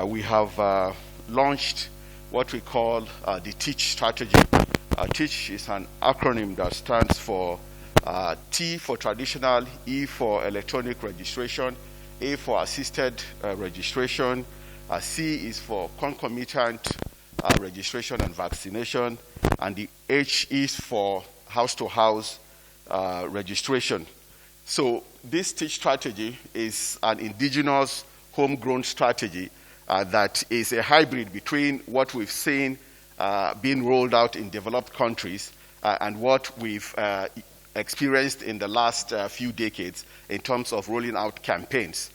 we have launched what we call the TEACH strategy. TEACH is an acronym that stands for T for traditional, E for electronic registration, A for assisted registration, C is for concomitant registration and vaccination, and the H is for house-to-house registration. So this TEACH strategy is an indigenous homegrown strategy that is a hybrid between what we've seen being rolled out in developed countries and what we've experienced in the last few decades in terms of rolling out campaigns.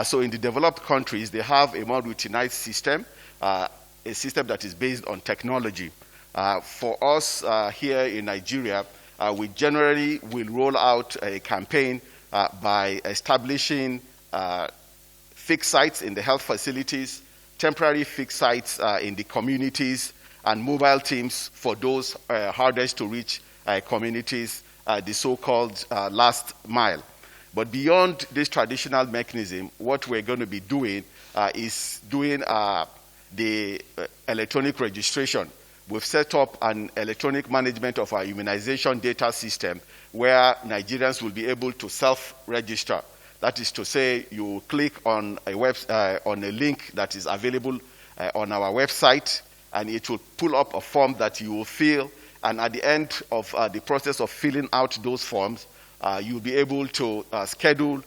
So in the developed countries, they have a more routinized system, a system that is based on technology. For us here in Nigeria, we generally will roll out a campaign by establishing fixed sites in the health facilities, temporary fixed sites in the communities, and mobile teams for those hardest to reach communities, the so-called last mile. But beyond this traditional mechanism, what we're going to be doing is doing the electronic registration. We've set up an electronic management of our immunization data system where Nigerians will be able to self-register. That is to say, you click on a link that is available on our website, and it will pull up a form that you will fill. And at the end of the process of filling out those forms, you'll be able to schedule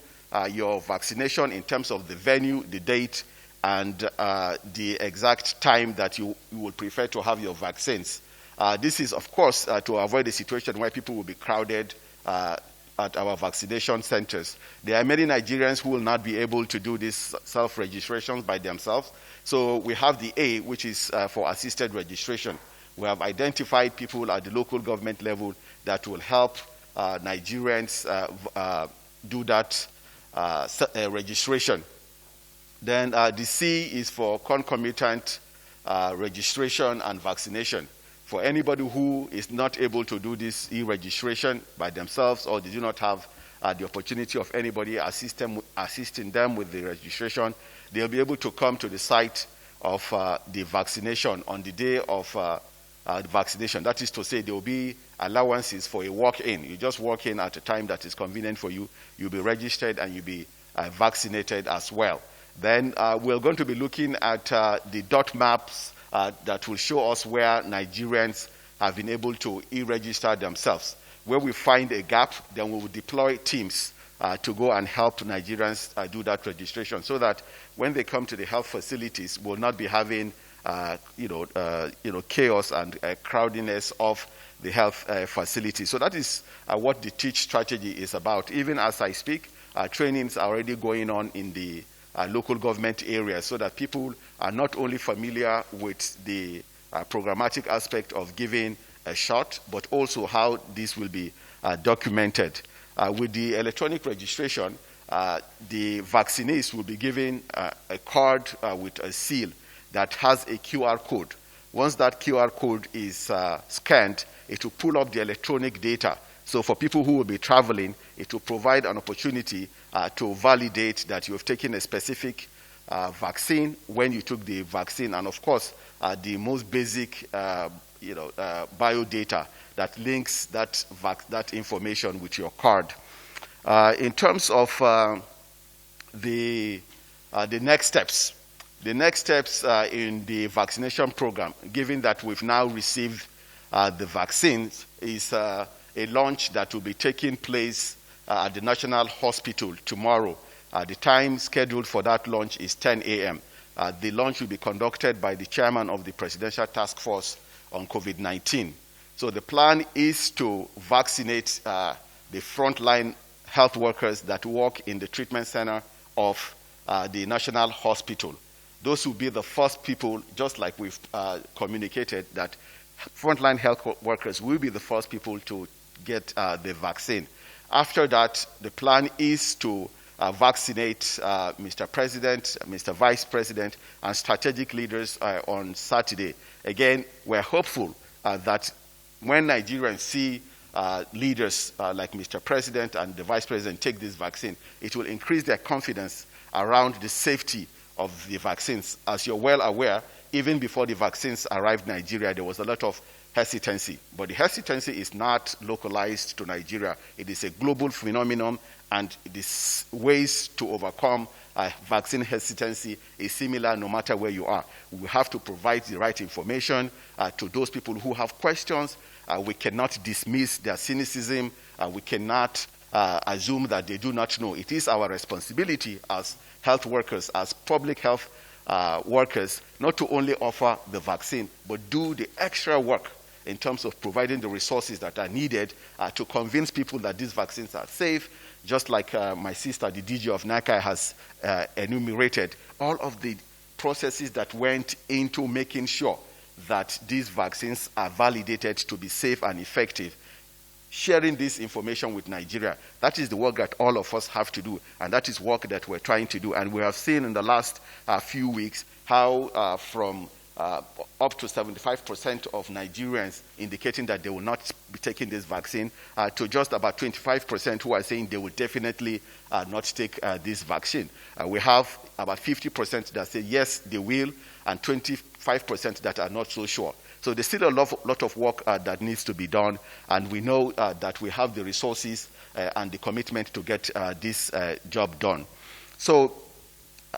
your vaccination in terms of the venue, the date, and the exact time that you would prefer to have your vaccines. This is, of course, to avoid a situation where people will be crowded at our vaccination centers. There are many Nigerians who will not be able to do these self-registrations by themselves. So we have the A, which is for assisted registration. We have identified people at the local government level that will help Nigerians do that registration. Then the C is for concomitant registration and vaccination. For anybody who is not able to do this e-registration by themselves, or they do not have the opportunity of anybody assisting them with the registration, they'll be able to come to the site of the vaccination on the day of the vaccination. That is to say, there will be allowances for a walk-in. You just walk in at a time that is convenient for you. You'll be registered and you'll be vaccinated as well. Then we're going to be looking at the dot maps that will show us where Nigerians have been able to e-register themselves. Where we find a gap, then we will deploy teams to go and help Nigerians do that registration, so that when they come to the health facilities, we'll not be having chaos and crowdiness of the health facilities. So that is what the TEACH strategy is about. Even as I speak, trainings are already going on in the local government areas, so that people are not only familiar with the programmatic aspect of giving a shot, but also how this will be documented. With the electronic registration, the vaccinees will be given a card with a seal that has a QR code. Once that QR code is scanned, it will pull up the electronic data. So for people who will be traveling, it will provide an opportunity to validate that you have taken a specific vaccine when you took the vaccine, and of course, the most basic bio data that links that information with your card. In terms of the next steps, in the vaccination program, given that we've now received the vaccines, is a launch that will be taking place at the National Hospital tomorrow. The time scheduled for that launch is 10 a.m. The launch will be conducted by the chairman of the Presidential Task Force on COVID-19. So the plan is to vaccinate the frontline health workers that work in the treatment center of the National Hospital. Those will be the first people, just like we've communicated, that frontline health workers will be the first people to get the vaccine. After that, the plan is to vaccinate Mr. President, Mr. Vice President, and strategic leaders on Saturday. Again, we're hopeful that when Nigerians see leaders like Mr. President and the Vice President take this vaccine, it will increase their confidence around the safety of the vaccines. As you're well aware, even before the vaccines arrived in Nigeria, there was a lot of hesitancy. But the hesitancy is not localized to Nigeria. It is a global phenomenon, and the ways to overcome vaccine hesitancy is similar no matter where you are. We have to provide the right information to those people who have questions. We cannot dismiss their cynicism. We cannot assume that they do not know. It is our responsibility as health workers, as public health workers, not to only offer the vaccine, but do the extra work in terms of providing the resources that are needed to convince people that these vaccines are safe, just like my sister, the DG of NACI, has enumerated all of the processes that went into making sure that these vaccines are validated to be safe and effective. Sharing this information with Nigeria, that is the work that all of us have to do, and that is work that we're trying to do. And we have seen in the last few weeks how from up to 75% of Nigerians indicating that they will not be taking this vaccine, to just about 25% who are saying they will definitely not take this vaccine. We have about 50% that say yes, they will, and 25% that are not so sure. So there's still a lot of work that needs to be done, and we know that we have the resources and the commitment to get this job done. So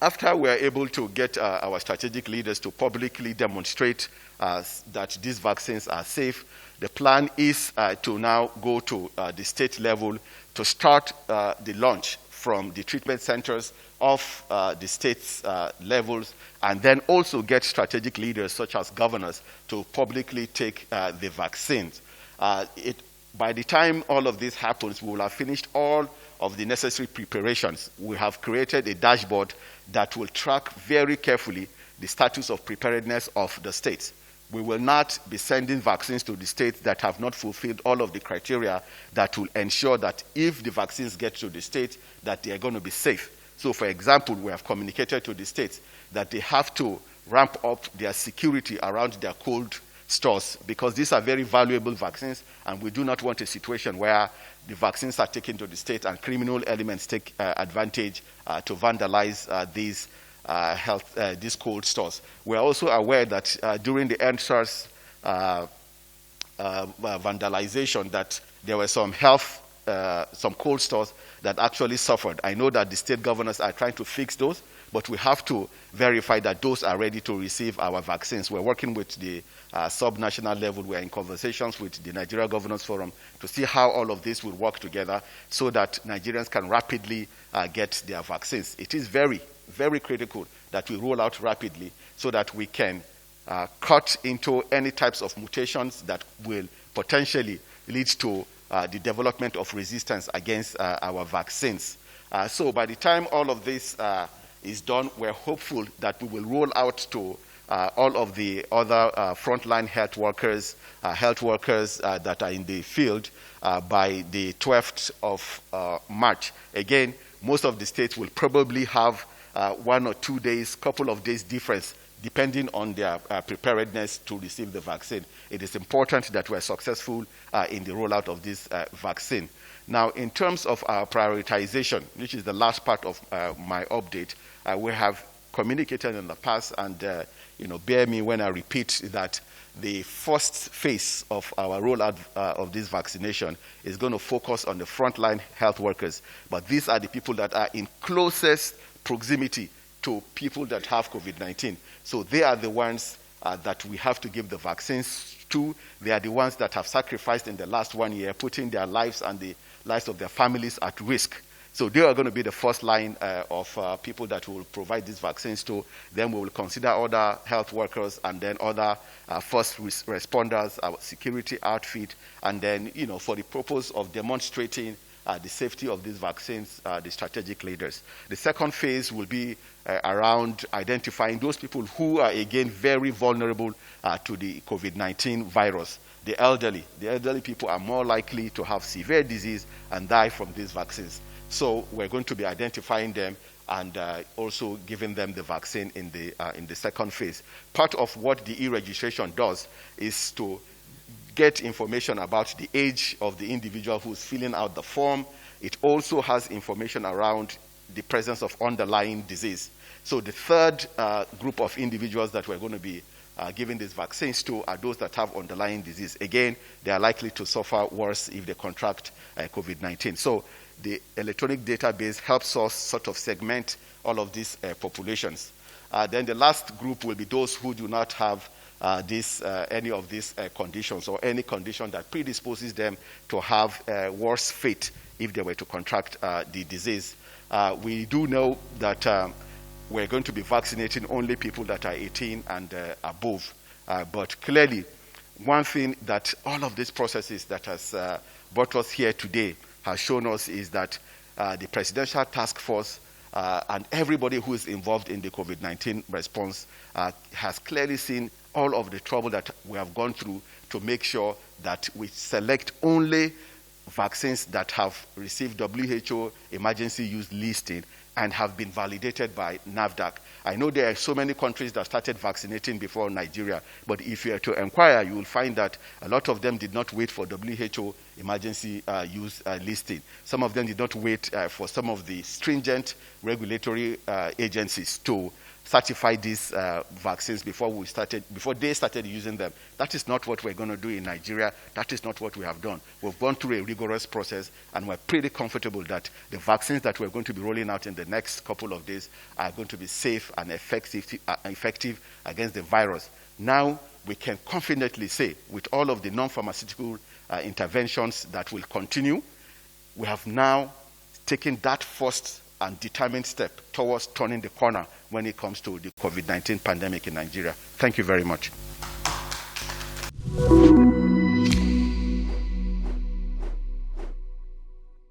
after we're able to get our strategic leaders to publicly demonstrate that these vaccines are safe, the plan is to now go to the state level to start the launch from the treatment centers of the state's levels, and then also get strategic leaders such as governors to publicly take the vaccines. By the time all of this happens, we will have finished all of the necessary preparations. We have created a dashboard that will track very carefully the status of preparedness of the states. We will not be sending vaccines to the states that have not fulfilled all of the criteria that will ensure that if the vaccines get to the states, that they are going to be safe. So, for example, we have communicated to the states that they have to ramp up their security around their cold stores, because these are very valuable vaccines, and we do not want a situation where the vaccines are taken to the state and criminal elements take advantage to vandalize these cold stores. We're also aware that during the NSARS vandalization, that there were some cold stores that actually suffered. I know that the state governors are trying to fix those, but we have to verify that those are ready to receive our vaccines. We're working with the sub-national level. We're in conversations with the Nigeria Governors Forum to see how all of this will work together so that Nigerians can rapidly get their vaccines. It is very, very critical that we roll out rapidly so that we can cut into any types of mutations that will potentially lead to the development of resistance against our vaccines. So by the time all of this is done, we're hopeful that we will roll out to all of the other frontline health workers that are in the field by the 12th of March. Again, most of the states will probably have 1 or 2 days, couple of days difference, depending on their preparedness to receive the vaccine. It is important that we're successful in the rollout of this vaccine. Now, in terms of our prioritization, which is the last part of my update, we have communicated in the past, and bear me when I repeat that the first phase of our rollout of this vaccination is going to focus on the frontline health workers. But these are the people that are in closest proximity to people that have COVID-19. So they are the ones that we have to give the vaccines to. They are the ones that have sacrificed in the last 1 year, putting their lives and the lives of their families at risk. So they are going to be the first line of people that we will provide these vaccines to. Then we will consider other health workers, and then other first responders, our security outfit, and then, for the purpose of demonstrating the safety of these vaccines, the strategic leaders. The second phase will be around identifying those people who are, again, very vulnerable to the COVID-19 virus. The elderly. The elderly people are more likely to have severe disease and die from these vaccines. So we're going to be identifying them and also giving them the vaccine in the second phase. Part of what the e-registration does is to get information about the age of the individual who's filling out the form. It also has information around the presence of underlying disease. So the third group of individuals that we're going to be giving these vaccines to are those that have underlying disease. Again, they are likely to suffer worse if they contract COVID-19. So the electronic database helps us sort of segment all of these populations. Then the last group will be those who do not have any of these conditions or any condition that predisposes them to have worse fate if they were to contract the disease. We do know that we're going to be vaccinating only people that are 18 and above. But clearly, one thing that all of these processes that has brought us here today has shown us is that the Presidential Task Force and everybody who is involved in the COVID-19 response has clearly seen all of the trouble that we have gone through to make sure that we select only vaccines that have received WHO emergency use listing and have been validated by NAFDAC. I know there are so many countries that started vaccinating before Nigeria, but if you are to inquire, you will find that a lot of them did not wait for WHO emergency use listing. Some of them did not wait for some of the stringent regulatory agencies to certify these vaccines before they started using them. That is not what we're going to do in Nigeria. That is not what we have done. We've gone through a rigorous process, and we're pretty comfortable that the vaccines that we're going to be rolling out in the next couple of days are going to be safe and effective against the virus. Now, we can confidently say, with all of the non-pharmaceutical interventions that will continue, we have now taken that first and determined step towards turning the corner when it comes to the COVID-19 pandemic in Nigeria. Thank you very much.